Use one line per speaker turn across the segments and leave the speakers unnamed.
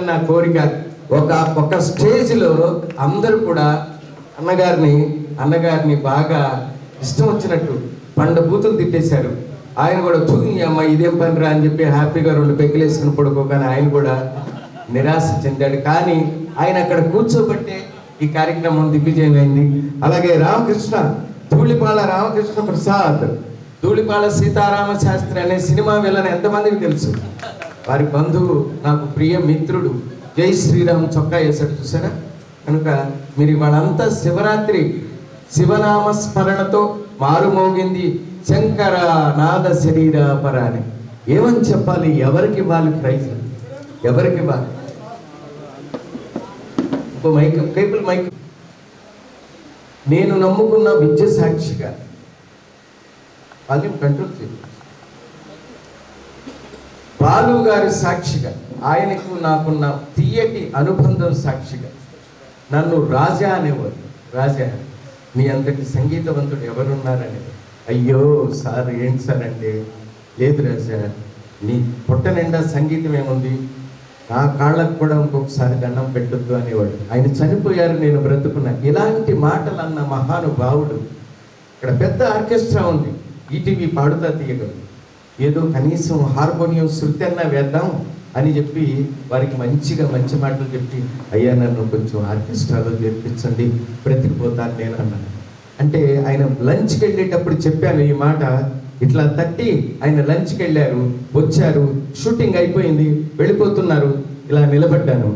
నా కోరిక. ఒక స్టేజ్లో అందరూ కూడా అన్నగారిని బాగా ఇష్టం వచ్చినట్టు బూతులు తిట్టేశారు. ఆయన కూడా చూసి అమ్మ ఇదేం పని రా అని చెప్పి హ్యాపీగా 2 పెగ్గులు వేసుకుని పడుకోగానే ఆయన కూడా నిరాశ చెందాడు. కానీ ఆయన అక్కడ కూర్చోబట్టే ఈ కార్యక్రమం దిగ్విజయమైంది. అలాగే ధూళిపాళ రామకృష్ణ ప్రసాద్, ధూళిపాళ సీతారామ శాస్త్రి అనే సినిమా విలన్ ఎంతమందికి తెలుసు? వారి బంధువు, నాకు ప్రియ మిత్రుడు. జై శ్రీరామ్ చొక్కా వేసాడు చూసారా? కనుక మీరు వాళ్ళంతా శివరాత్రి శివనామ స్మరణతో మారుమోగింది శంకర నాద శరీర పరాని. ఏమని చెప్పాలి? ఎవరికి ఇవ్వాలి ప్రైజ్? ఎవరికి ఇవ్వాలి? మైక్ నేను నమ్ముకున్న విద్య సాక్షిగా కంట్రోల్ చేయాలి. బాలు గారి సాక్షిగా, ఆయనకు నాకున్న తీయటి అనుబంధం సాక్షిగా నన్ను రాజా అనేవారు. రాజా, మీ అంతటి సంగీతవంతుడు ఎవరున్నారని. అయ్యో సార్ ఏంటి సార్ అంటే, లేదు రాజా, నీ పొట్ట నిండా సంగీతం ఏముంది, నా కాళ్ళకు కూడా ఇంకొకసారి దండం పెట్టొద్దు అనేవాడు. ఆయన చనిపోయారు, నేను బ్రతుకున్నా. ఇలాంటి మాటలు అన్న మహానుభావుడు. ఇక్కడ పెద్ద ఆర్కెస్ట్రా ఉంది, ఈటీవీ పాడుతా తీయగలరు. ఏదో కనీసం హార్మోనియం శృతి అన్నా వేద్దాం అని చెప్పి వారికి మంచి మాటలు చెప్పి, అయ్యా నన్ను కొంచెం ఆర్కెస్ట్రాలో చేర్పించండి, బ్రతికిపోతాను నేను అన్నాను. అంటే ఆయన లంచ్కి వెళ్ళేటప్పుడు చెప్పాను ఈ మాట. ఇట్లా తట్టి ఆయన లంచ్కి వెళ్ళారు, వచ్చారు, షూటింగ్ అయిపోయింది, వెళ్ళిపోతున్నారు. ఇలా నిలబడ్డాను.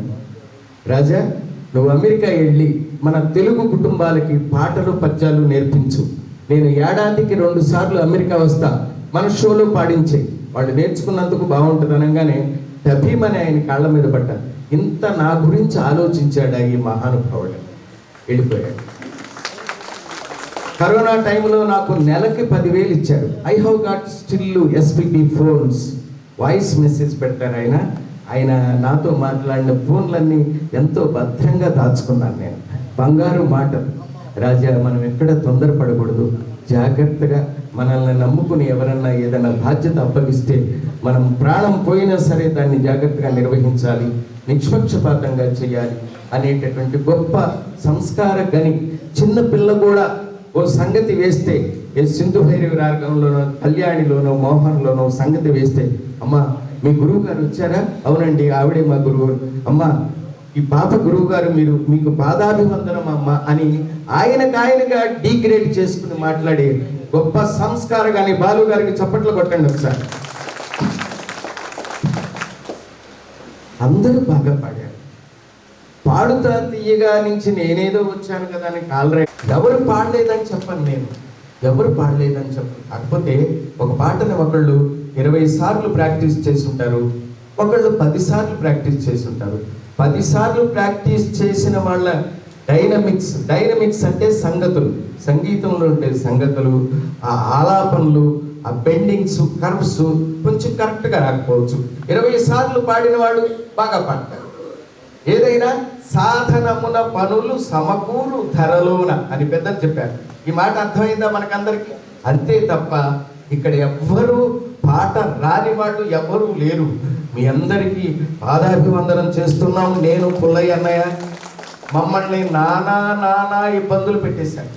రాజా, నువ్వు అమెరికా వెళ్ళి మన తెలుగు కుటుంబాలకి పాటలు పద్యాలు నేర్పించు. నేను ఏడాదికి 2 సార్లు అమెరికా వస్తా, మన షోలో పాడించే. వాళ్ళు నేర్చుకున్నందుకు బాగుంటుంది అనగానే టభీమని ఆయన కాళ్ళ మీద పడ్డాను. ఇంత నా గురించి ఆలోచించాడు ఈ మహానుభావుడు. వెళ్ళిపోయాడు. కరోనా టైంలో నాకు నెలకి 10,000 ఇచ్చారు. I have got still SPT phones, voice message పెడతారు ఆయన నాతో మాట్లాడిన ఫోన్లన్నీ ఎంతో భద్రంగా దాచుకున్నాను నేను. బంగారు మాటలు. రాజా, మనం ఎక్కడ తొందరపడకూడదు, జాగ్రత్తగా మనల్ని నమ్ముకుని ఎవరన్నా ఏదైనా బాధ్యత అప్పగిస్తే మనం ప్రాణం పోయినా సరే దాన్ని జాగ్రత్తగా నిర్వహించాలి, నిష్పక్షపాతంగా చేయాలి అనేటటువంటి గొప్ప సంస్కార గని. చిన్న పిల్ల కూడా ఓ సంగతి వేస్తే, ఏ సింధు భైరవి రాగంలోనో కళ్యాణిలోనో మోహన్లోనో సంగతి వేస్తే, అమ్మ మీ గురువు గారు వచ్చారా? అవునండి, ఆవిడే మా గురువు. అమ్మ ఈ పాప గురువు గారు, మీకు పాదాభివందనం అమ్మ అని ఆయనగా డీగ్రేడ్ చేసుకుని మాట్లాడే గొప్ప సంస్కార గాని బాలు గారికి చప్పట్లు కొట్టండి ఒకసారి. అందరూ బాగా పాడారు. పాడుతా తీయగా నుంచి నేనేదో వచ్చాను కదా అని కాలరే. ఎవరు పాడలేదని చెప్పను నేను, ఎవరు పాడలేదని చెప్పను. కాకపోతే ఒక పాటని ఒకళ్ళు 20 సార్లు ప్రాక్టీస్ చేసి ఉంటారు, ఒకళ్ళు 10 సార్లు ప్రాక్టీస్ చేసి ఉంటారు. 10 సార్లు ప్రాక్టీస్ చేసిన వాళ్ళ డైనమిక్స్ అంటే సంగతులు, సంగీతంలో ఉండే సంగతులు, ఆ ఆలాపనలు, ఆ బెండింగ్స్, కర్వ్స్ కొంచెం కరెక్ట్గా రాకపోవచ్చు. 20 సార్లు పాడిన వాళ్ళు బాగా పాడతారు. ఏదైనా సాధనమున పనులు సమకూరు ధరలోన అని పెద్దలు చెప్పారు. ఈ మాట అర్థమైందా మనకందరికీ? అంతే తప్ప ఇక్కడ ఎవ్వరూ పాట రాని వాళ్ళు ఎవ్వరూ లేరు. మీ అందరికీ పాదాభివందనం చేస్తున్నాం. నేను పుల్లయ్య అన్నయ్య మమ్మల్ని నానా ఇబ్బందులు పెట్టేశారు.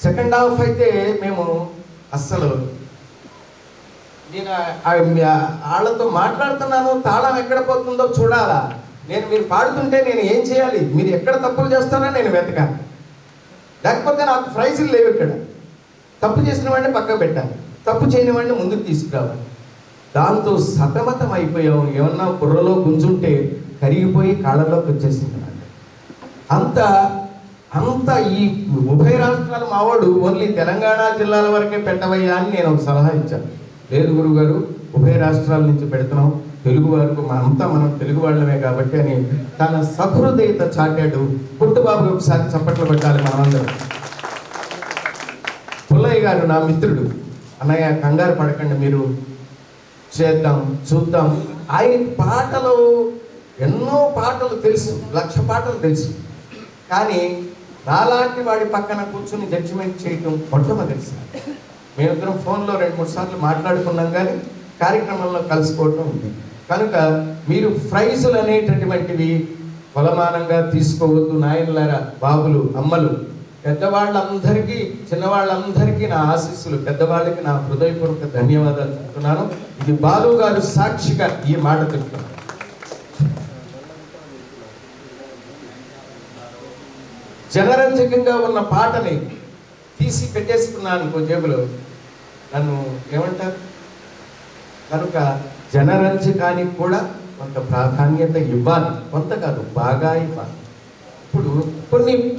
సెకండ్ హాఫ్ అయితే మేము అస్సలు, నేను వాళ్ళతో మాట్లాడుతున్నాను, తాళం ఎక్కడ పోతుందో చూడాలా. మీరు పాడుతుంటే నేను ఏం చేయాలి, మీరు ఎక్కడ తప్పులు చేస్తారో నేను వెతకాలి, లేకపోతే నాకు ప్రైజులు లేవు. ఇక్కడ తప్పు చేసిన వాడిని పక్క పెట్టాలి, తప్పు చేయని వాడిని ముందుకు తీసుకురావాలి. దాంతో సతమతం అయిపోయాము. ఏమన్నా బుర్రలో గుంజుంటే కరిగిపోయి కాళ్ళలోకి వచ్చేసింది. అంత ఈ ఉభయ రాష్ట్రాలు మావాడు ఓన్లీ తెలంగాణ జిల్లాల వరకే పెట్టవయ్యా అని నేను ఒక సలహా ఇచ్చాను. లేదు గురువుగారు, ఉభయ రాష్ట్రాల నుంచి పెడుతున్నాం, తెలుగు వరకు మనం తెలుగు వాళ్ళమే కాబట్టి అని తన సహృదయత చాటాడు. పుట్టుబాబు ఒకసారి చప్పట్లు పెట్టాలి మనమందరం. పుల్లయ్య గారు నా మిత్రుడు. అన్నయ్య కంగారు పడకండి, మీరు చేద్దాం చూద్దాం. ఆయన పాటలు ఎన్నో పాటలు తెలుసు, 1,00,000 పాటలు తెలుసు. కానీ నాలాంటి వాడి పక్కన కూర్చుని జడ్జిమెంట్ చేయటం మొట్టమొదటిసారి. మేమిద్దరం ఫోన్లో 2-3 సార్లు మాట్లాడుకున్నాం, కానీ కార్యక్రమంలో కలుసుకోవటం ఉంది. కనుక మీరు ప్రైజులు అనేటటువంటివి కొలమానంగా తీసుకోవద్దు నాయనలారా, బాబులు, అమ్మలు, పెద్దవాళ్ళందరికీ చిన్నవాళ్ళందరికీ నా ఆశీస్సులు, పెద్దవాళ్ళకి నా హృదయపూర్వక ధన్యవాదాలు చెప్తున్నాను. ఇది బాలు గారు సాక్షిగా ఈ మాట చెప్తున్నాను. జనరంజకంగా ఉన్న పాటని తీసి పెట్టేసుకున్నాను జేబులో, నన్ను ఏమంటారు? కనుక జనరంజకానికి కూడా కొంత ప్రాధాన్యత ఇవ్వాలి, కొంత కాదు బాగా ఇవ్వాలి. ఇప్పుడు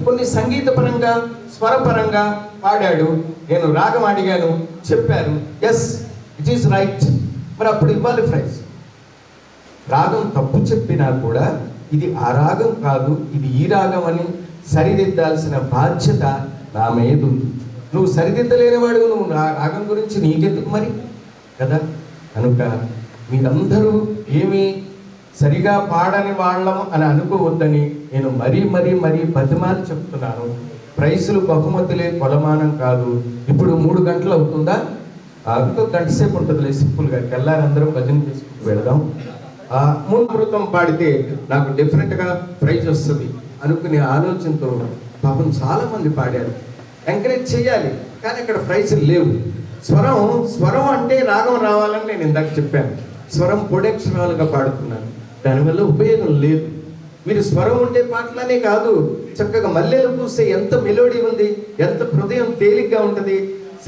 కొన్ని సంగీతపరంగా స్వరపరంగా పాడాడు, నేను రాగం అడిగాను, చెప్పారు, ఎస్ ఇట్ ఈస్ రైట్, మరి అప్పుడు ఇవ్వాలి ప్రైజ్. రాగం తప్పు చెప్పినా కూడా ఇది ఆ రాగం కాదు, ఇది ఈ రాగం అని సరిదిద్దాల్సిన బాధ్యత నా మీద ఉంది. నువ్వు సరిదిద్దలేనివాడు, నువ్వు రాగం గురించి నీకెందుకు మరి కదా. కనుక మీరందరూ ఏమీ సరిగా పాడని వాళ్ళం అని అనుకోవద్దని నేను మరీ బతిమాలి చెప్తున్నాను. ప్రైజులు బహుమతులే కొలమానం కాదు. ఇప్పుడు 3 గంటలు అవుతుందా? ఇంకో గంట సేపు ఉంటుందిలే, సింపుల్గా తెల్లారందరం భజన చేసుకుంటూ వెళదాం. అమృతం పాడితే నాకు డెఫినెట్గా ప్రైజ్ వస్తుంది అనుకునే ఆలోచనతో పాపం చాలా మంది పాడారు. ఎంకరేజ్ చేయాలి, కానీ అక్కడ ప్రైజులు లేవు. స్వరం అంటే రాగం రావాలని నేను ఇందాక చెప్పాను. స్వరం పొడక్షరాలుగా పాడుతున్నాను, దానివల్ల ఉపయోగం లేదు. మీరు స్వరం ఉండే పాటలనే కాదు, చక్కగా మల్లెలు పూసే ఎంత మెలోడీ ఉంది, ఎంత హృదయం తేలిగ్గా ఉంటుంది.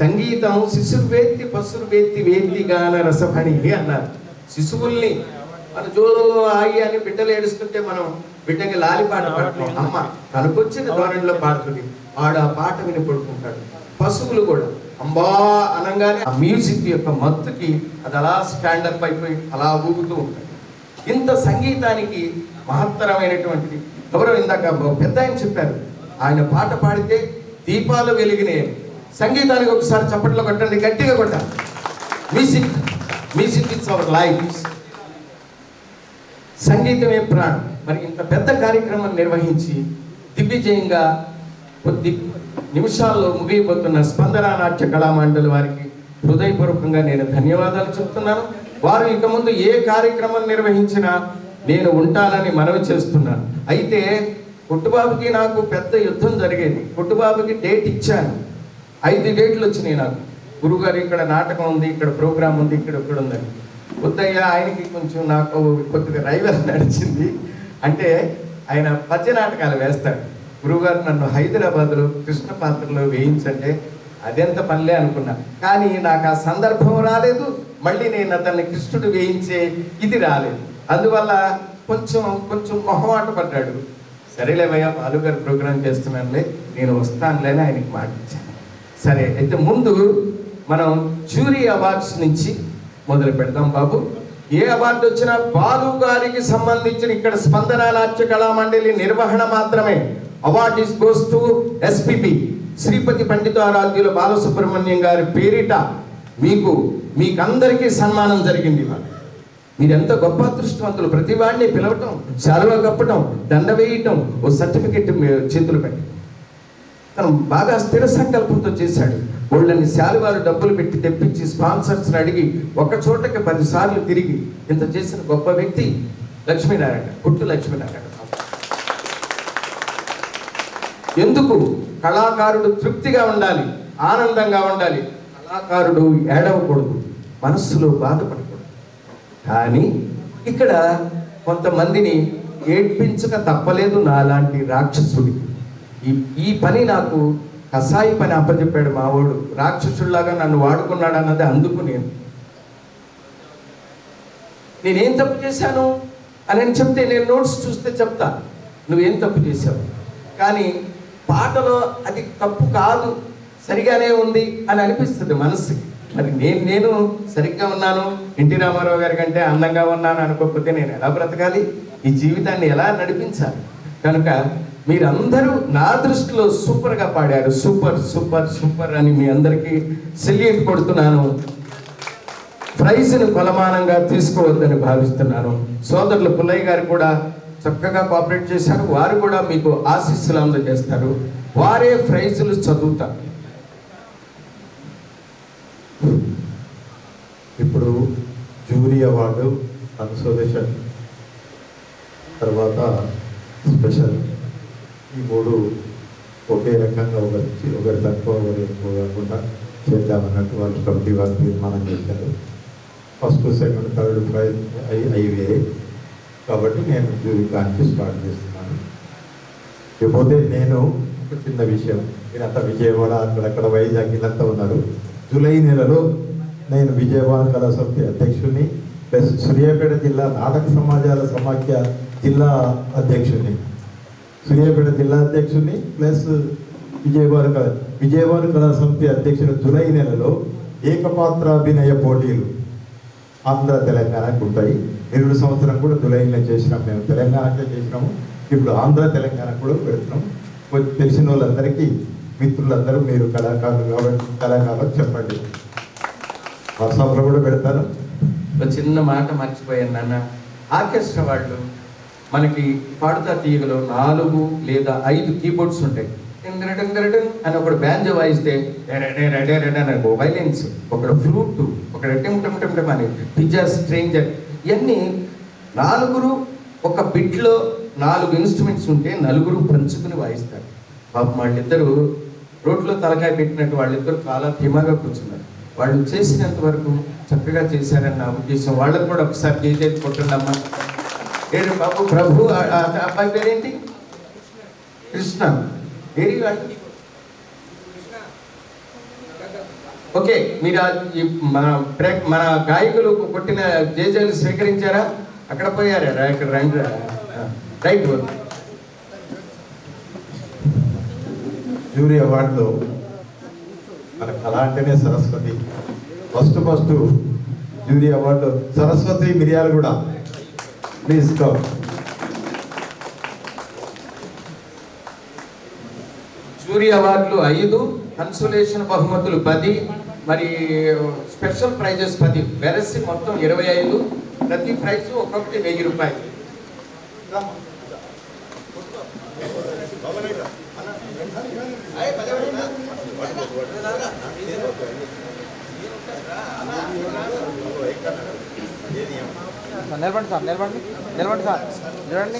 సంగీతం శిశుర్వేత్తి పశుర్వేత్తి వేత్తి గాన రసభణి అన్నారు. శిశువుల్ని మన జోలో ఆగి అని బిడ్డలు ఏడుస్తుంటే మనం బిడ్డకి లాలిపాట పాడుతాం, అమ్మ తనకొచ్చిన ధోరణిలో పాడుతుంది, వాడు ఆ పాట విని పడుకుంటాడు. పశువులు కూడా అంబా అనగానే ఆ మ్యూజిక్ యొక్క మత్తుకి అది అలా స్టాండప్ అయిపోయి అలా ఊగుతూ ఉంటాయి. ఇంత సంగీతానికి మహత్తరమైనటువంటిది. ఎవరో ఇందాక పెద్ద ఆయన చెప్పారు, ఆయన పాట పాడితే దీపాలు వెలిగినాయి. సంగీతానికి ఒకసారి చప్పట్లో కొట్టండి, గట్టిగా కొట్టాలి. Music it's our life. సంగీతమే ప్రాణం. మరి ఇంత పెద్ద కార్యక్రమం నిర్వహించి దిగ్విజయంగా కొద్ది నిమిషాల్లో ముగియబోతున్న స్పందన నాట్య కళామండలి వారికి హృదయపూర్వకంగా నేను ధన్యవాదాలు చెప్తున్నాను. వారు ఇక ముందు ఏ కార్యక్రమం నిర్వహించినా నేను ఉంటానని మనవి చేస్తున్నాను. అయితే పుట్టుబాబుకి నాకు పెద్ద యుద్ధం జరిగేది. పుట్టుబాబుకి డేట్ ఇచ్చాను, 5 డేట్లు వచ్చినాయి నాకు. గురుగారు ఇక్కడ నాటకం ఉంది, ఇక్కడ ప్రోగ్రాం ఉంది, ఇక్కడ ఉందని. వద్దయ్య, ఆయనకి కొంచెం నాకు కొద్దిగా రైవల్ నడిచింది. అంటే ఆయన పద్య నాటకాలు వేస్తాడు. గురువుగారు నన్ను హైదరాబాద్లో కృష్ణ పాత్రలో వేయించంటే అదెంత పనిలే అనుకున్నా, కానీ నాకు ఆ సందర్భం రాలేదు. మళ్ళీ నేను అతన్ని కృష్ణుడు వేయించే ఇది రాలేదు. అందువల్ల కొంచెం మొహమాట పడ్డాడు. సరేలేవయ్యా, బాలుగారు ప్రోగ్రాం చేస్తున్నానులే, నేను వస్తానులే అని ఆయనకి మాట ఇచ్చాను. సరే, అయితే ముందు మనం జ్యూరీ అవార్డ్స్ నుంచి మొదలు పెడదాం బాబు. ఏ అవార్డు వచ్చినా బాలు గారికి సంబంధించిన ఇక్కడ స్పందన నాట్య కళామండలి నిర్వహణ మాత్రమే. Award is goes to SPP Sripati Panditaradhyula Balasubrahmanyam గారి పేరిట మీకందరికీ సన్మానం జరిగింది. మీరు ఎంత గొప్ప అదృష్టవంతులు. ప్రతి వాడిని పిలవటం, శాలువా కప్పటం, దండ వేయటం, ఓ సర్టిఫికెట్ చేతులు పెట్టి తను బాగా స్థిర సంకల్పంతో చేశాడు. వాళ్ళని శాలువాలు డబ్బులు పెట్టి తెప్పించి స్పాన్సర్స్ని అడిగి ఒక చోటకి 10 సార్లు తిరిగి ఇంత చేసిన గొప్ప వ్యక్తి లక్ష్మీనారాయణ, పుట్టు లక్ష్మీనారాయణ. ఎందుకు? కళాకారుడు తృప్తిగా ఉండాలి, ఆనందంగా ఉండాలి. కళాకారుడు ఏడవకూడదు, మనస్సులో బాధపడకూడదు. కానీ ఇక్కడ కొంతమందిని ఏడ్పించక తప్పలేదు నాలాంటి రాక్షసుడి. ఈ పని నాకు కసాయి పని అప్పచెప్పాడు మావాడు. రాక్షసుడిలాగా నన్ను వాడుకున్నాడు అన్నది. అందుకు నేనేం తప్పు చేశాను అని చెప్తే, నేను నోట్స్ చూస్తే చెప్తా నువ్వేం తప్పు చేశావు. కానీ పాటలో అది తప్పు కాదు, సరిగానే ఉంది అని అనిపిస్తుంది మనసుకి. మరి నేను సరిగ్గా ఉన్నాను, ఎన్టీ రామారావు గారి కంటే అందంగా ఉన్నాను అనుకోకపోతే నేను ఎలా బ్రతకాలి? ఈ జీవితాన్ని ఎలా నడిపించాలి? కనుక మీరందరూ నా దృష్టిలో సూపర్గా పాడారు. సూపర్ సూపర్ సూపర్ అని మీ అందరికీ సెల్యూట్ కొడుతున్నాను. ప్రైజ్ను కొలమానంగా తీసుకోవద్దని భావిస్తున్నాను. సోదరులు పుల్లయ్య గారు కూడా చక్కగా కోఆపరేట్ చేశారు. వారు కూడా మీకు ఆశీస్సులు అందజేస్తారు. వారే ప్రైజులు చదువుతారు.
ఇప్పుడు జ్యూరీ అవార్డు కన్సోలేషన్, తర్వాత స్పెషల్, ఈ మూడు ఒకే రకంగా ఒకరి తక్కువ ఒకరి ఎక్కువ కాకుండా చేద్దామన్నట్టు వాళ్ళు కమిటీ వాళ్ళు తీర్మానం చేశారు. ఫస్ట్, సెకండ్, థర్డ్ ప్రైజ్ అవి వేరే కాబట్టి నేను జ్యూరీ కాంచి స్టార్ట్ చేస్తున్నాను. ఇకపోతే నేను ఒక చిన్న విషయం, మీరంతా విజయవాడ అక్కడక్కడ వైజాగ్ వీళ్ళంతా ఉన్నారు. జూలై నెలలో నేను విజయవాడ కళా సమితి అధ్యక్షుడిని ప్లస్ సూర్యాపేట జిల్లా నాటక సమాజాల సమాఖ్య జిల్లా అధ్యక్షుడిని, సూర్యాపేట జిల్లా అధ్యక్షుడిని ప్లస్ విజయవాడ కళా సమితి అధ్యక్షుడు. జూలై నెలలో ఏకపాత్రాభినయ పోటీలు ఆంధ్ర తెలంగాణకు ఉంటాయి. 2 సంవత్సరం కూడా జూలైలో చేసినాం, మేము తెలంగాణకే చేసినాము, ఇప్పుడు ఆంధ్ర తెలంగాణ కూడా పెడుతున్నాం. కొంచెం తెలిసిన వాళ్ళందరికీ, మిత్రులందరూ మీరు కళాకారులు కాబట్టి కళాకారులకు చెప్పండి, వాట్సాప్లో కూడా పెడతాను.
ఒక చిన్న మాట మర్చిపోయాను నాన్న. ఆర్కెస్ట్రా వాళ్ళు మనకి పాడుతా తీయగలో 4 లేదా 5 కీబోర్డ్స్ ఉంటాయి. అని ఒకడు బ్యాంజో వాయిస్తే వైలెన్స్, ఒకడు ఫ్లూట్, ఒకడు టెమ్ అని పిజ్జా స్ట్రేంజర్, ఇవన్నీ 4 ఒక బిట్లో 4 ఇన్స్ట్రుమెంట్స్ ఉంటే 4 పంచుకుని వాయిస్తారు. పాపం వాళ్ళిద్దరూ రోడ్లో తలకాయ పెట్టినట్టు వాళ్ళిద్దరూ చాలా ధీమాగా కూర్చున్నారు. వాళ్ళు చేసినంత వరకు చక్కగా చేశారని నా ఉద్దేశం. వాళ్ళకు కూడా ఒకసారి చేసేది కొట్టండమ్మా. ఏడు బాబు ప్రభు అబ్బాయి పేరేంటి? కృష్ణ. ఏరి వాళ్ళు ఓకే. మీరు మన గాయకులు కొట్టిన జేజేలు స్వీకరించారా? అక్కడ పోయారా? ఇక్కడ రండి. రైట్.
జ్యూరీ అవార్డులో మన కళ అంటేనే Saraswati. First jury award Saraswati మిరియాలు కూడా ప్లీజ్ కో.
జ్యూరీ అవార్డులు 5, కన్సోలేషన్ బహుమతులు 10, మరి స్పెషల్ ప్రైజెస్ 10, వెరసి మొత్తం 25. ప్రతి ప్రైజ్ ఒక్కొక్కటి 1000 రూపాయలు.
నిలబడి సార్, నిలబడి సార్, చూడండి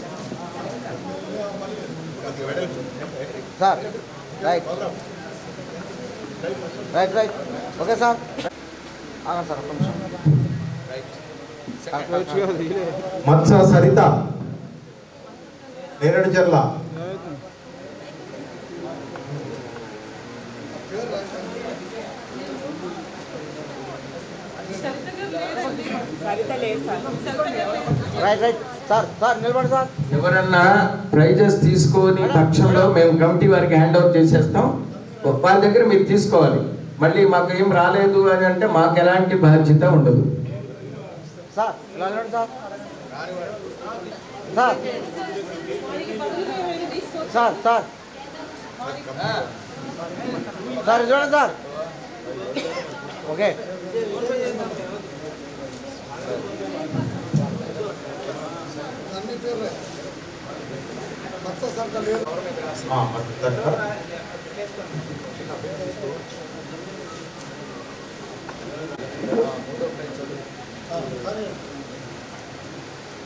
sir. Right okay sir. Sir
Matsa Sarita, Neradu Cherla.
ఎవరన్నా ప్రైజెస్ తీసుకోని పక్షంలో మేము కమిటీ వారికి హ్యాండ్ ఓవర్ చేసేస్తాం. వాళ్ళ దగ్గర మీరు తీసుకోవాలి. మళ్ళీ మాకు ఏం రాలేదు అని అంటే మాకు ఎలాంటి బాధ్యత ఉండదు.
సార్ సార్ సార్ సార్ చూడండి సార్. ఓకే.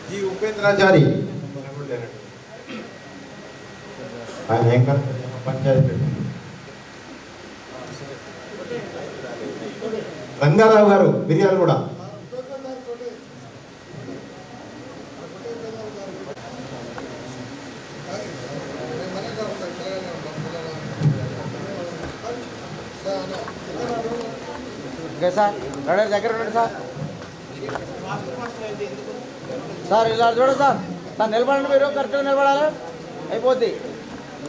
జీ ఉపేంద్రాచారి ఆయన ఏం పంచాయతీ. రంగారావు గారు మిరియాలు కూడా.
ఓకే సార్, దగ్గర ఉండండి సార్. సార్ ఇలా చూడండి సార్. సార్ నిలబడండి, మీరు కరెక్ట్గా నిలబడాలి, అయిపోద్ది.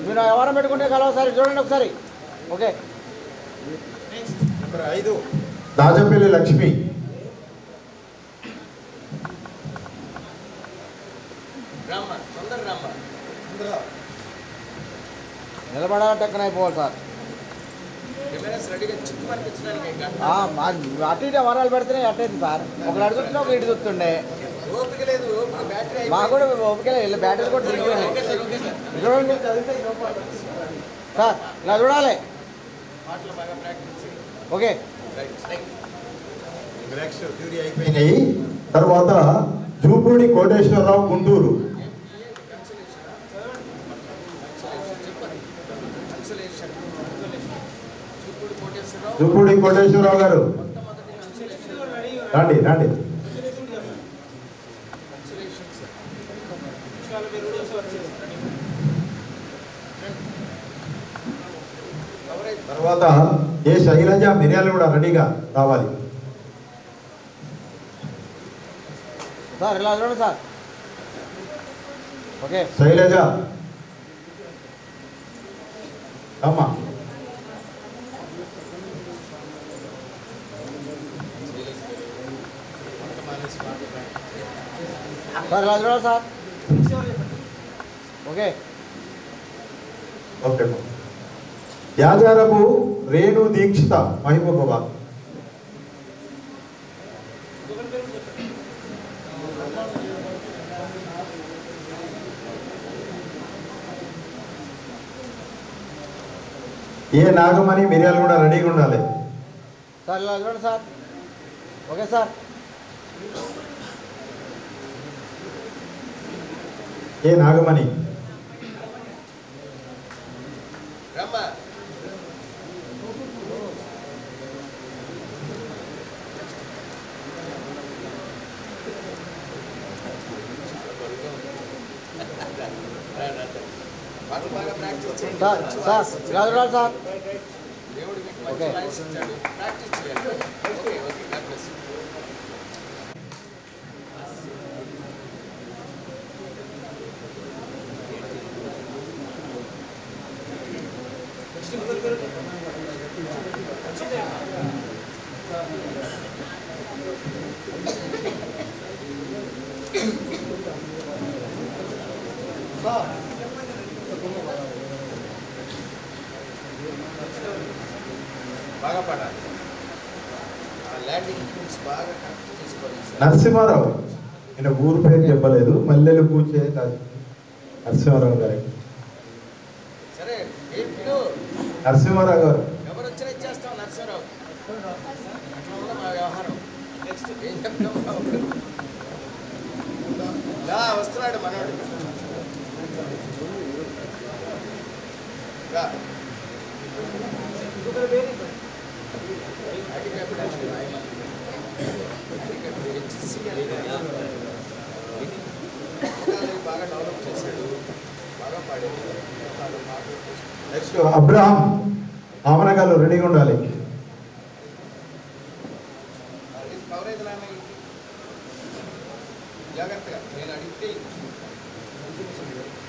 మీరు ఎవరం పెట్టుకుంటే కలవ సార్. చూడండి ఒకసారి. ఓకే.
నెంబర్ 5 దాజపల్లి లక్ష్మి.
నిలబడాలంటే ఎక్కడ అయిపోవాలి సార్. అటు ఇటు వరాలు పెడితేనే అట్టేది సార్. ఒకటి అటు చూస్తుండే ఒక ఇటు చూస్తుండే. మాకు కూడా ఓపిక లేదు, బ్యాటరీ కూడా తిరిగిపోయింది. చూడండి సార్, ఇలా చూడాలి. ఓకే.
తర్వాత జూపూడి కోటేశ్వరరావు, గుంటూరు. జూపూడి కోటేశ్వరరావు గారు రండి రండి. తర్వాత ఏ శైలజ, మిర్యాలు కూడా రెడీగా రావాలి.
సార్ ఇలా చూడండి సార్. ఓకే
శైలజ అమ్మా.
సార్ ఇలా చూడండి sir. Okay
okay. Yajarapu Renu Deekshitha, Mahabubabad. A Nagamani, మిర్యాలు కూడా రెడీగా ఉండాలి.
సార్ ఇలా చూడండి sir. Okay sir.
A Nagamani.
Sir sir ఇలా చూడండి సార్. ఓకే
బాగా పడాలి. ల్యాండింగ్ బాగా తీసుకోవాలి.
నరసింహారావు, నేను ఊరు పేరు చెప్పలేదు, మల్లెలు పూచే నరసింహారావు గారికి.
సరే
నరసింహారావు గారు
ఎవరు వచ్చినా ఇచ్చేస్తాం. నరసింహారావు అట్లా ఉన్న మా వ్యవహారం. నెక్స్ట్ ఏం చెప్తాం? వస్తున్నాడు మనోడు. బాగా డెవలప్ చేశాడు, బాగా పాడాడు.
నెక్స్ట్ అబ్రహాం, ఆమనగారు రెడీగా ఉండాలి.
కవరేజ్ రాని జాగ్రత్తగా నేను అడిగితే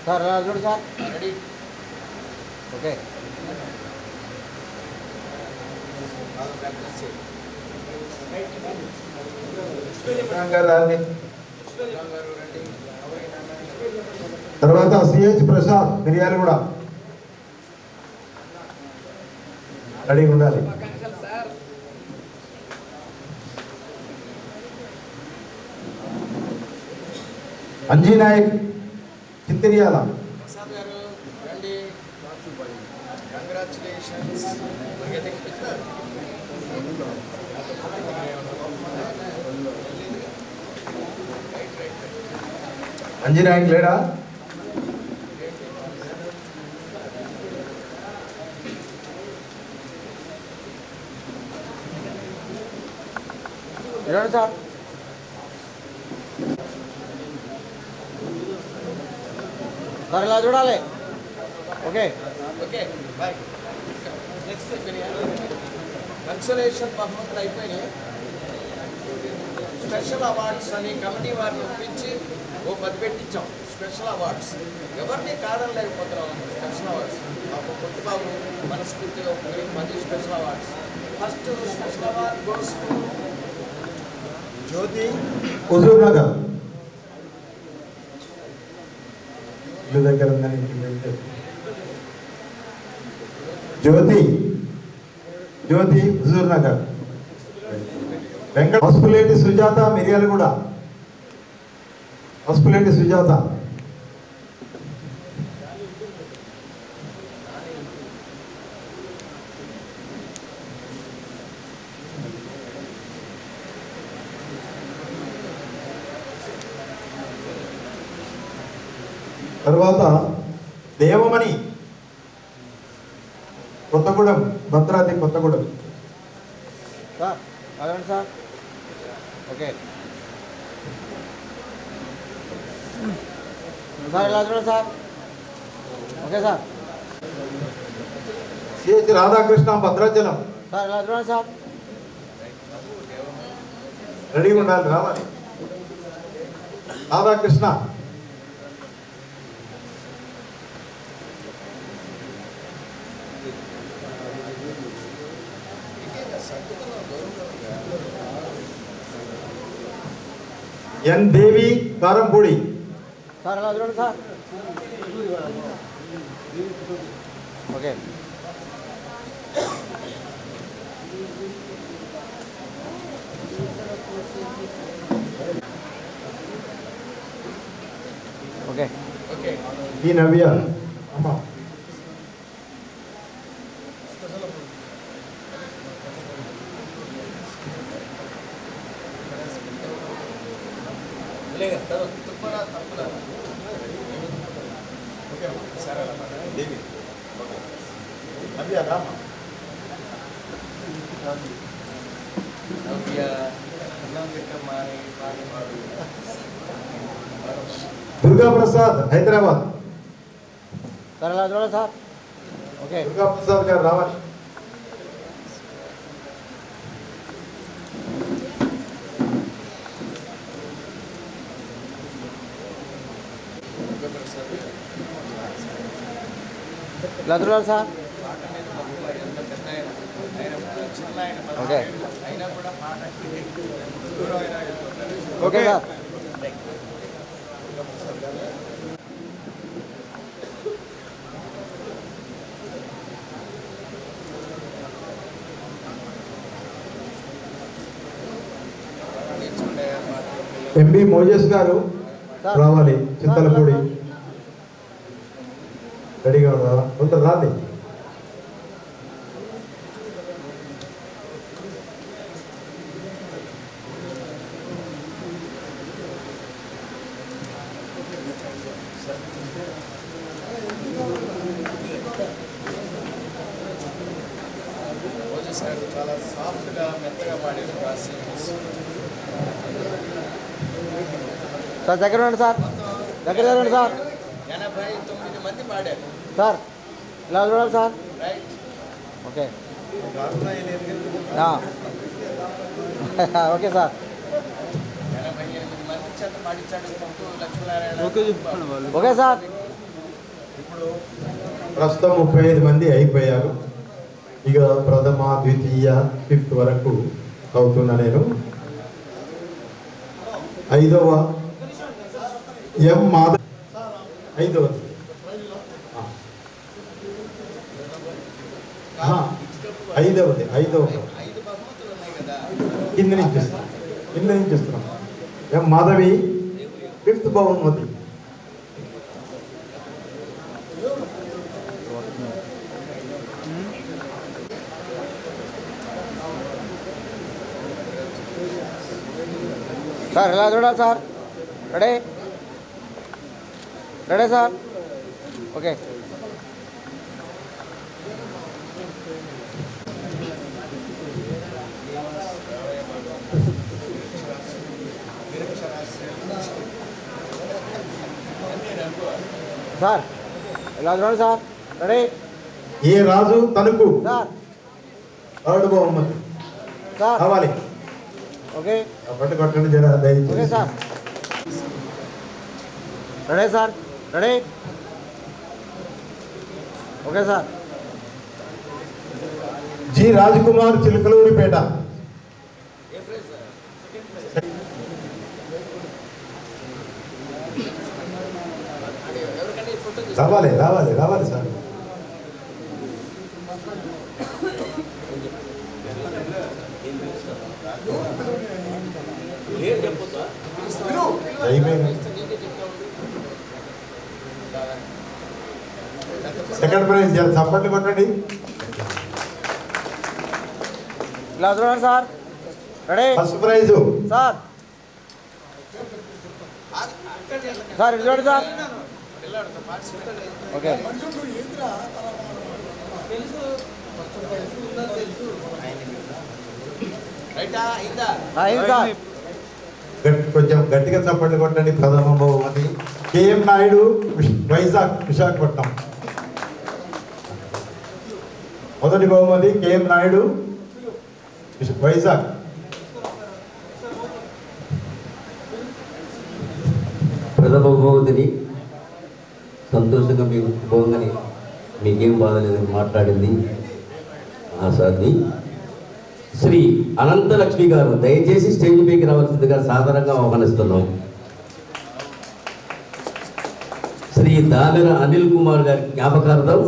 సార్ ఇలా చూడండి సార్.
రెడీ.
ఓకే
బాగా ప్రాక్టీస్ చేయండి.
తర్వాత సిహెచ్ ప్రసాద్, మిర్యాలు కూడా రెడీగా ఉండాలి. అంజీ నాయక్, చింతిరియాల.
ప్రసాద్ గారు రండి. కంగ్రాచులేషన్స్.
అంజీ నాయక్ లేడా?
చూడండి సార్. సార్ ఇలా చూడాలి. Okay
okay bye. Next consolation బహుమతులు అయిపోయినాయి. స్పెషల్ అవార్డ్స్ అని కమిటీ వారిని ఒప్పించి ఓ 10 పెట్టించాం. స్పెషల్ అవార్డ్స్ ఎవరిని కాదని లేకపోతున్నాం. స్పెషల్ అవార్డ్స్ మాకు కొట్టుబాబు మనస్ఫూర్తిగా 10 special awards. First special award goes Jyothi,
Huzur Nagar. ఇల్లు దగ్గర ఉందని ఇంటికి వెళ్తే జ్యోతి, జ్యోతి హుజూర్ నగర్. వెంకట పసుపులేటి సుజాత, మిర్యాలు కూడా. పసుపులేటి సుజాత. తర్వాత దేవమణి కొత్తగూడెం, భద్రాద్రి కొత్తగూడెం.
సార్ అడగండి సార్. ఓకే సార్ ఇలా చూడండి sir. Okay sir.
CH Radhakrishna, Bhadrachalam.
Sir ఇలా చూడండి సార్.
రెడీగా ఉండాలి, రావాలి. రాధాకృష్ణ. ఎన్ దేవి, కారంపూడి.
సార్ ఇలా చూడండి సార్. ఓకే ఓకే
ఈ నవ్య. అమ్మా. దుర్గా ప్రసాద్, హైదరాబాద్.
సార్ ఇలా చూడండి సార్. ఓకే
దుర్గా ప్రసాద్ గారు రావాలి.
ఇలా చూడండి sir. Okay okay sir.
MB Moses గారు
సార్.
రావాలి, చింతలపూడి. రెడీగా ఉన్నారా? కొంత రాండి.
చాలా సాఫ్ట్గా మెత్తగా పాడారు.
సార్ దగ్గర ఉండండి సార్. దగ్గర జరగండి సార్.
89 మంది పాడారు.
సార్ ఇలా చూడండి sir.
Right.
Okay okay sir.
88 మంది చేత పాడించాడు లక్ష్మీనారాయణ.
Okay sir.
ఇప్పుడు ప్రస్తుతం 35 మంది అయిపోయారు. ఇక ప్రథమ, ద్వితీయ, ఫిఫ్త్ వరకు అవుతున్నా నేను. 5వ ఎం మాధవ్, 5వది. ఐదవది, 5వ కింద నుంచి ఇస్తున్నాం. ఎం మాధవి, 5th బహుమతి.
సార్ ఇలా చూడాలి sir. Ready ready sir. Okay sir ఇలా చూడండి సార్. రెడీ.
ఏ రాజు తణుకు,
సార్
3rd బహుమతి
సార్.
కావాలి.
ఓకే
పట్టు కొట్టండి జర
ఓకే
దయచేసి.
Sir. Ready sir. Ready. Okay sir.
G Rajakumar, Chilakaluripet. రావాలి సార్. సెకండ్ ప్రైజ్ చప్పట్లు కొట్టండి.
ఇలా చూడండి sir. Ready.
First prize
sir sir ఇది చూడండి సార్. ఓకే అయింది సార్.
కొంచెం గట్టిగా చప్పట్లు కొట్టండి. ప్రథమ బహుమతి కేఎం నాయుడు, వైజాగ్, విశాఖపట్నం. మొదటి బహుమతి కేఎం నాయుడు, వైజాగ్.
ప్రథమ బహుమతిని సంతోషంగా మీకు పోగానే మీకేం బాధ లేదని మాట్లాడింది ఆ సార్ని. శ్రీ అనంతలక్ష్మి గారు దయచేసి స్టేజ్ పైకి రావాల్సిందిగా సాధారణంగా ఆహ్వానిస్తున్నాం. శ్రీ దామెర అనిల్ కుమార్ గారి జ్ఞాపకార్థం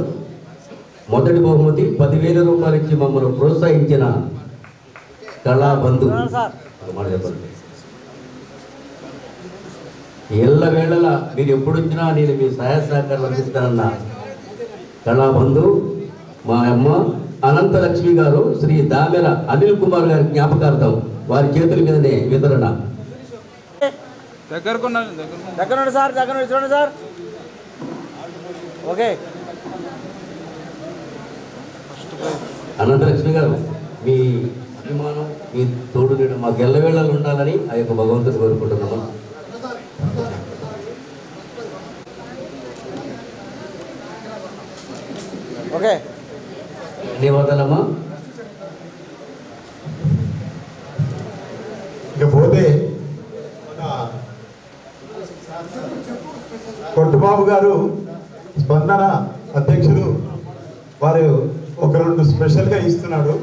మొదటి బహుమతి 10,000 రూపాయలు ఇచ్చి మమ్మల్ని ప్రోత్సహించిన కళాబంధు చెప్పండి. ఎల్లవేళలా మీరు ఎప్పుడు వచ్చినా నేను మీ సహాయ సహకారాలు అందిస్తానన్న కళాబంధు మా అమ్మ అనంతలక్ష్మి గారు శ్రీ దామెర అనిల్ కుమార్ గారి జ్ఞాపకార్థం వారి చేతుల మీదనే వితరణ.
దగ్గర సార్, దగ్గర చూడండి సార్. ఓకే
అనంతలక్ష్మి గారు మీ అభిమానం, మీ తోడు నీడ మాకు ఎల్లవేళలు ఉండాలని ఆ యొక్క భగవంతుడు కోరుకుంటున్నాము.
ఓకే
ధన్యవాదాలమ్మా.
ఇకపోతే కొట్టుబాబు గారు స్పందన అధ్యక్షులు వారు ఒక 2 స్పెషల్గా ఇస్తున్నాడు.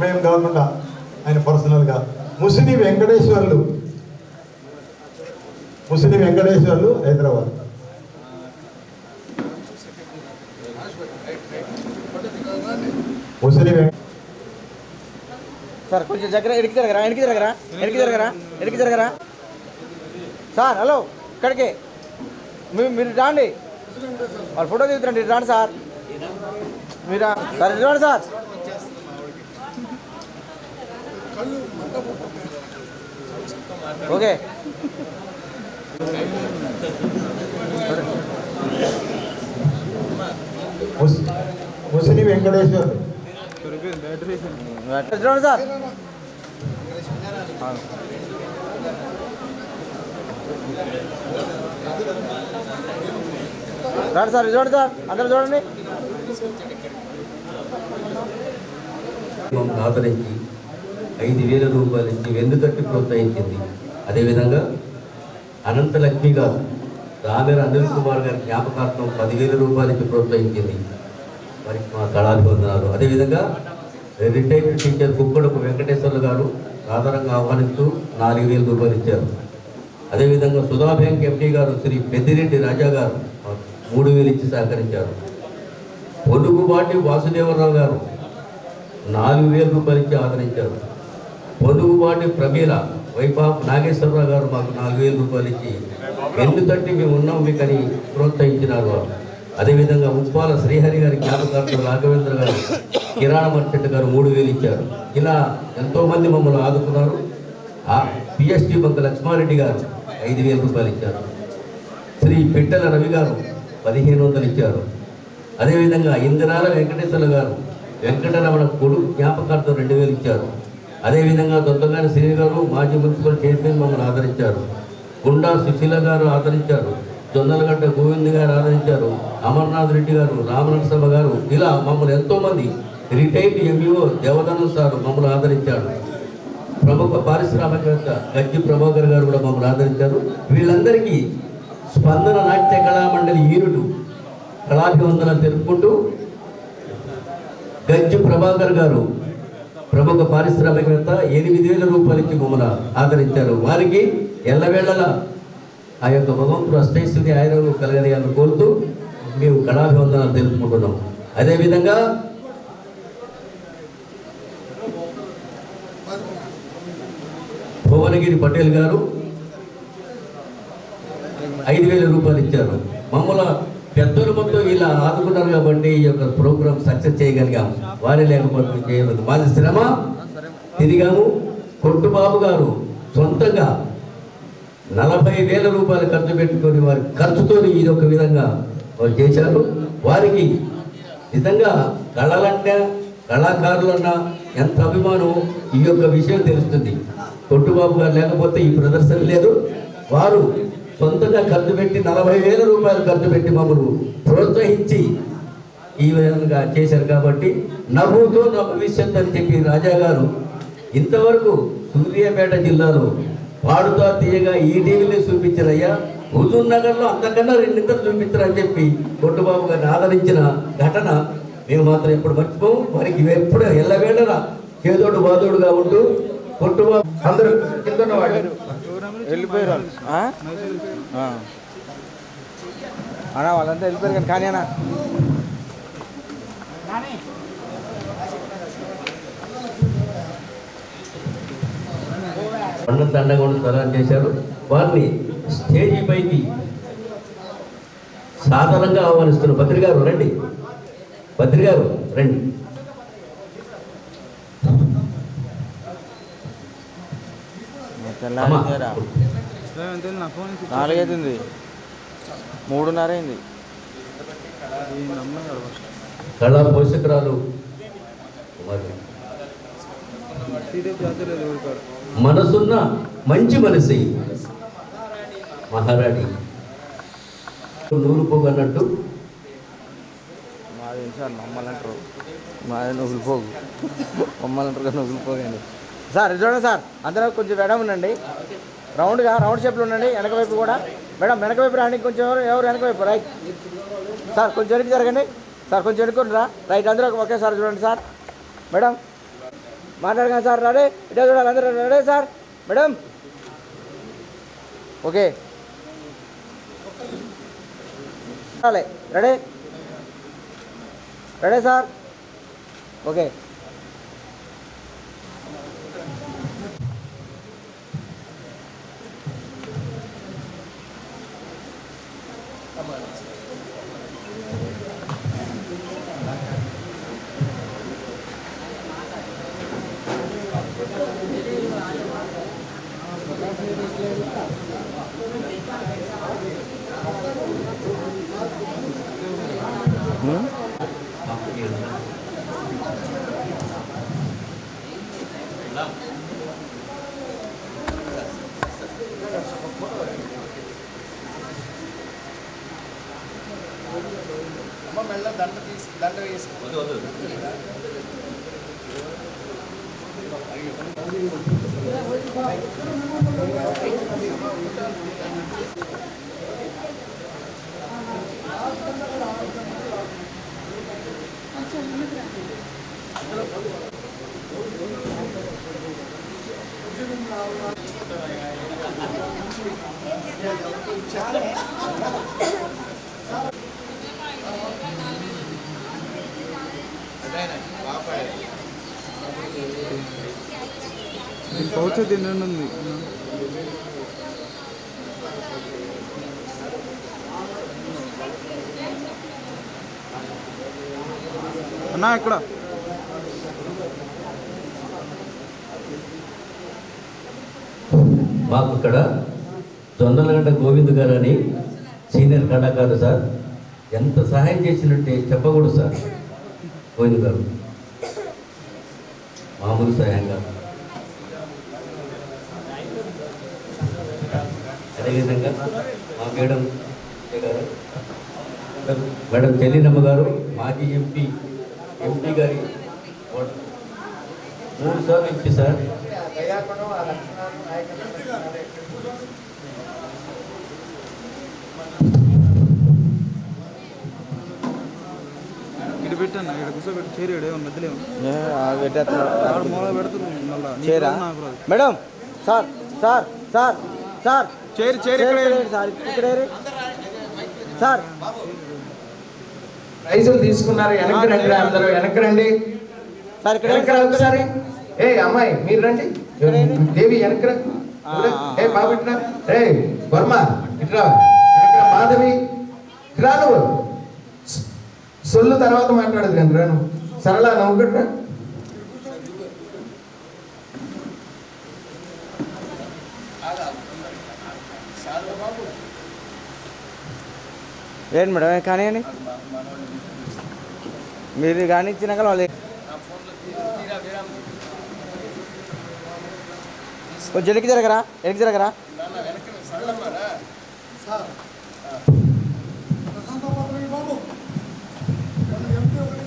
మేము కాకుండా ఆయన పర్సనల్గా ముసిని వెంకటేశ్వర్లు హైదరాబాద్. ముసిని
సార్ కొంచెం దగ్గర ఎడికి జరగరా సార్. హలో ఇక్కడికి మీరు రాండి, వాళ్ళు ఫోటో తీద్దురండి. రాండి సార్, మీరు సార్ ఇవ్వండి సార్. ఓకే
ముసిని వెంకటేశ్వర్లు
చూడండి సార్. రండి సార్, చూడండి సార్, అందరూ చూడండి.
ఆదరించి 5,000 రూపాయలు ఇచ్చి వెన్నుతట్టి ప్రోత్సహించింది. అదేవిధంగా అనంతలక్ష్మి గారు దామెర అనిల్ కుమార్ గారి జ్ఞాపకార్థం 10,000 రూపాయలు ఇచ్చి ప్రోత్సహించింది. వారికి మా కళాభివందనాలు. అదేవిధంగా రిటైర్డ్ టీచర్ కుక్కడపు వెంకటేశ్వర్లు గారు సాధారణంగా ఆహ్వానిస్తూ 4,000 రూపాయలు ఇచ్చారు. అదేవిధంగా సుధా బ్యాంక్ ఎంపీ గారు శ్రీ పెద్దిరెడ్డి రాజా గారు 3,000 ఇచ్చి సహకరించారు. పొడుగుబాటి వాసుదేవరావు గారు 4,000 రూపాయలు ఇచ్చి ఆదరించారు. పొడుగుబాటి ప్రమీల వైపాప్ నాగేశ్వరరావు గారు మాకు 4,000 రూపాయలు ఇచ్చి వెన్నుతట్టి మేము ఉన్నాం మీకని ప్రోత్సహించినారు వారు. అదేవిధంగా ఉప్పాల శ్రీహరి గారి జ్ఞాపకార్థం రాఘవేంద్ర గారు, కిరాణ మర్చెట్టు గారు 3,000 ఇచ్చారు. ఇలా ఎంతోమంది మమ్మల్ని ఆదుకున్నారు. పిఎస్టీ బంక లక్ష్మారెడ్డి గారు 5,000 రూపాయలు ఇచ్చారు. శ్రీ పిట్టల రవి గారు 1,500 ఇచ్చారు. అదేవిధంగా ఇందిరాల వెంకటేశ్వర గారు వెంకటరమణ కొడుకు జ్ఞాపకార్థం 2,000 ఇచ్చారు. అదేవిధంగా దొంతగారి శ్రీ గారు మాజీ మున్సిపల్ చైర్మన్ మమ్మల్ని ఆదరించారు. గుండా సుశీల గారు ఆదరించారు. జొన్నలగడ్డ గోవింద్ గారు ఆదరించారు. అమర్నాథ్ రెడ్డి గారు, రామనరసమ్మ గారు, ఇలా మమ్మల్ని ఎంతోమంది, రిటైర్డ్ ఎంఈఓ దేవదానం సారు మమ్మల్ని ఆదరించాడు. ప్రముఖ పారిశ్రామికవేత్త గజ్జి ప్రభాకర్ గారు కూడా మమ్మల్ని ఆదరించారు. వీళ్ళందరికీ స్పందన నాట్య కళామండలి ఈరుడు కళాభివందనాలు తెలుపుకుంటూ గజ్జి ప్రభాకర్ గారు ప్రముఖ పారిశ్రామికవేత్త 8,000 రూపాయలు ఇచ్చి మమ్మల్ని ఆదరించారు. వారికి ఎల్లవేళలా ఆ యొక్క భగవంతుడు అష్టైశ్వర్య ఆయుర్వేదం కలగలియాలని కోరుతూ మేము కళాభివందనాలు తెలుపుకుంటున్నాం. అదేవిధంగా భువనగిరి పటేల్ గారు 5,000 రూపాయలు ఇచ్చారు. మమ్మల్ని పెద్దలు మొత్తం ఇలా ఆదుకున్నారు కాబట్టి ఈ యొక్క ప్రోగ్రాం సక్సెస్ చేయగలిగాం. వారే లేకపోతే చేయలేదు. మాది శ్రమ తిరిగాము. కొట్టుబాబు గారు సొంతంగా 40,000 రూపాయలు ఖర్చు పెట్టుకొని వారి ఖర్చుతో ఇది ఒక విధంగా వారు చేశారు. వారికి నిజంగా కళలంటే కళాకారులన్నా ఎంత అభిమానం ఈ యొక్క విషయం తెలుస్తుంది. కొట్టుబాబు గారు లేకపోతే ఈ ప్రదర్శన లేదు. వారు సొంతంగా ఖర్చు పెట్టి 40,000 రూపాయలు ఖర్చు పెట్టి మమ్మల్ని ప్రోత్సహించి ఈ విధంగా చేశారు. కాబట్టి నవ్వుతో నా భవిష్యత్ అని చెప్పి రాజా గారు ఇంతవరకు సూర్యాపేట జిల్లాలో పాడుతా తీయగా ఈ టీవీలో చూపించారయ్యా, హుజూర్ నగర్లో అంతకన్నా 2 ఇద్దరు చూపించారని చెప్పి కొట్టుబాబు గారిని ఆదరించిన ఘటన మేము మాత్రం ఎప్పుడు మర్చిపోము. వారికి ఎప్పుడు ఎల్లవేళలా చేదోడు బాదోడుగా ఉంటూ కొట్టుబాబు
అందరూ కింద ఉన్నవాళ్ళు
వెళ్ళిపోయారు అన్నా, వాళ్ళంతా వెళ్ళిపోయారు కానీ అన్నా
పండుగ దండగొండ తయారు చేశారు. వారిని స్టేజీ పైకి సాధారణంగా ఆహ్వానిస్తున్న భద్రి గారు రండి, భద్రి గారు రండి.
నాలుగైతుంది, 3:30
కళా పోషకురాలు మనసున్న మంచి మనిషి మహారాణి నూరు పోగు అన్నట్టు
మాది సార్ మమ్మల్ని అంటారు, మాది నువ్వులుపోగు, మమ్మల్ని అంటారు కదా నువ్వులుపోగండి. సార్ చూడండి సార్, అందరూ కొంచెం వెడం ఉండండి, రౌండ్ షేప్లో ఉండండి. వెనక వైపు కూడా మేడం, వెనక వైపు రాండి కొంచెం. ఎవరు వెనక వైపు? రైట్ సార్, కొంచెం వెనక్కి జరగండి సార్, కొంచెం వెనుకొని రా. రైట్, అందరూ ఒకేసారి చూడండి సార్. మేడం మాట్లాడగానే సార్, రెడీ, ఇటే చూడాలి అందరూ. Ready sir, madam okay, ready ready sir okay.
దండ వేసి
పౌచ్ తినండి ఉంది. అన్నా ఇక్కడ
మాకు ఇక్కడ జొన్నలగడ్డ గోవింద్ గారు అని సీనియర్ కళాకారులు సార్, ఎంత సహాయం చేసినట్టే చెప్పకూడదు సార్. గోవింద్ గారు మామూలు సహాయం కాదు. అదేవిధంగా మా మేడం మేడం చెల్లినమ్మ గారు, మాజీ ఎంపీ గారి 3 సార్లు ఎంపీ సార్.
ఇక్కడ పెట్టాను, ఇక్కడ కూర్చోబెట్టి చేరి మధ్యలో
పెట్టేస్తున్నారు.
మూల పెడుతున్నాను
చేరా madam. Sir sir sir sir,
చేరి
సార్ ఇక్కడ సార్.
ప్రైజులు తీసుకున్నారు. వెనక్కి రండి, అందరూ వెనక్కి రండి
సార్. ఇక్కడ
ఒకసారి ఏ అమ్మాయి మీరు రండి, దేవి వెనక్కి రా. ఏ బాబు ఇట్రా, ఏ వర్మ ఇట్రా, వెనక్కి మాధవి ఇట్రా. నువ్వు సొల్లు తర్వాత మాట్లాడదు కానీ రాను. సరళ నవ్వుకుంటా.
ఏంటి మేడం కానీ అని మీరు కానీ ఇచ్చినాక వాళ్ళు కొంచెం వెనక్కి జరగరా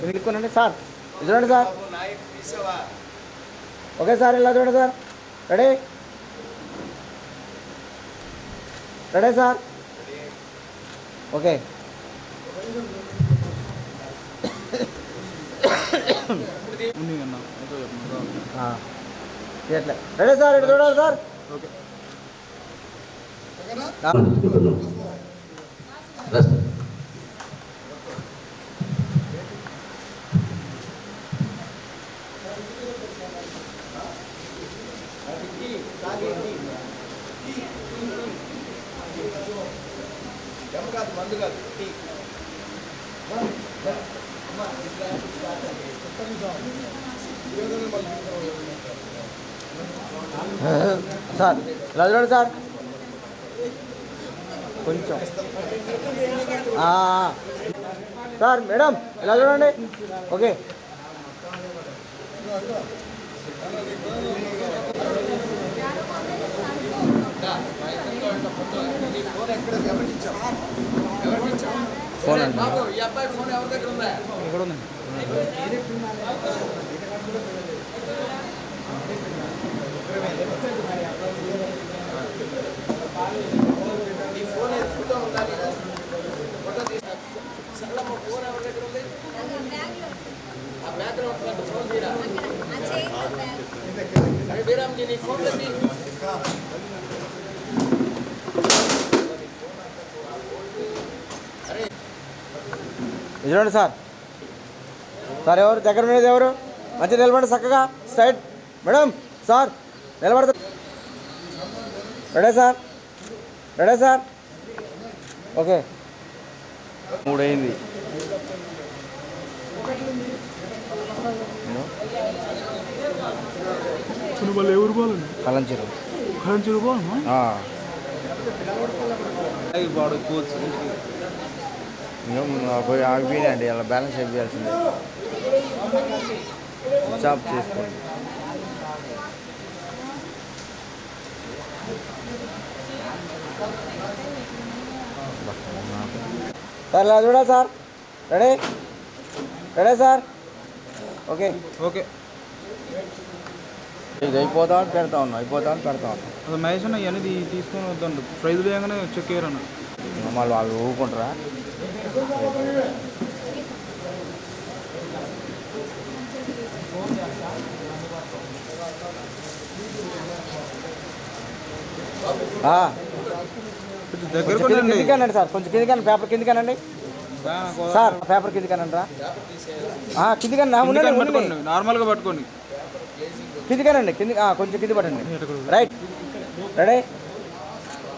వెనుక్కోనండి సార్ ఇది చూడండి సార్ ఓకే సార్ ఇలా చూడండి సార్ రెడీ సార్ ఓకే
ఉంది అన్న ఏదో చెప్పండి.
రెడీ సార్ ఇటు చూడాలి సార్
ఓకే
అనుకుంటున్నాం. రాస్తా.
సార్ ఇలా చూడండి సార్ కొంచెం సార్ మేడం ఇలా చూడండి ఓకే ఫోన్ అండి
ఇక్కడ ఉందండి.
ఇది చూడండి సార్ సార్ ఎవరు దగ్గర ఉండేది ఎవరు మంచిగా నిలబడి చక్కగా స్ట్రైట్ మేడం సార్ నిలబడతారు రెడీ సార్ ఓకే 3 అయింది
వాళ్ళు ఎవరు పోవాలండి
కలంచీరు
ఖర్చు పోవాలమ్మా వాడు కోచ్
పోయి ఆగిపోయినాయండి అలా బ్యాలెన్స్ అయిపోయాల్సిందే జాబ్ చేసుకోండి సార్ ఇలా చూడాలి sir ready sir okay
okay
ఇది అయిపోతా పెడతా ఉన్నాం
అసలు మహేష్ అన్న ఇవన్నీ తీసుకొని వద్దండి ప్రైజ్ లేగానే చెక్ చేయరన్న
మళ్ళీ వాళ్ళు ఊరుకుంటారా
కొంచెం దగ్గర
కిందికానండి సార్ కొంచెం కిందికానండి పేపర్ కిందికానండి సార్ పేపర్ కిందికానండి రా కిందికానండి
పట్టుకోండి నార్మల్గా పట్టుకోండి
కిందికానండి కొంచెం కింది పట్టండి right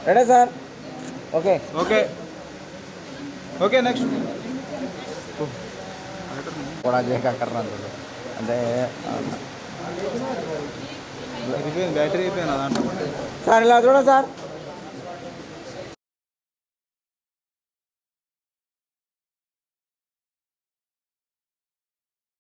ready sir okay
okay okay next
కూడా చేయకర్రా అంటే
బ్యాటరీ అయిపోయింది దాంట్లో
సార్ ఇలా చూడండి సార్